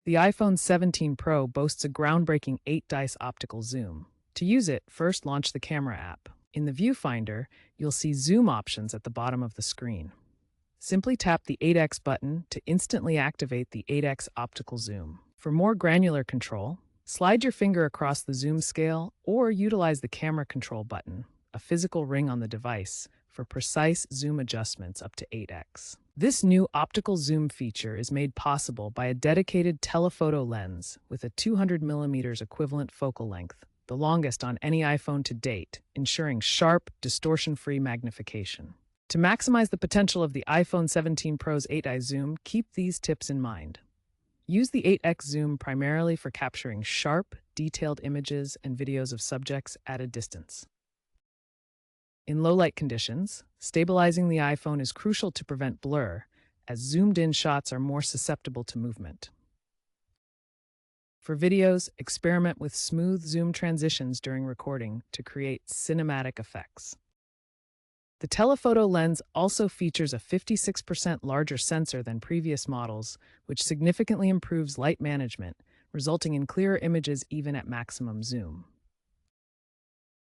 The iPhone 17 Pro boasts a groundbreaking 8-dice optical zoom. To use it, first launch the camera app. In the viewfinder, you'll see zoom options at the bottom of the screen. Simply tap the 8x button to instantly activate the 8x optical zoom. For more granular control, slide your finger across the zoom scale or utilize the camera control button, a physical ring on the device, for precise zoom adjustments up to 8x. This new optical zoom feature is made possible by a dedicated telephoto lens with a 200mm equivalent focal length, the longest on any iPhone to date, ensuring sharp, distortion-free magnification. To maximize the potential of the iPhone 17 Pro's 8x zoom, keep these tips in mind. Use the 8x zoom primarily for capturing sharp, detailed images and videos of subjects at a distance. In low-light conditions, stabilizing the iPhone is crucial to prevent blur, as zoomed-in shots are more susceptible to movement. For videos, experiment with smooth zoom transitions during recording to create cinematic effects. The telephoto lens also features a 56% larger sensor than previous models, which significantly improves light management, resulting in clearer images even at maximum zoom.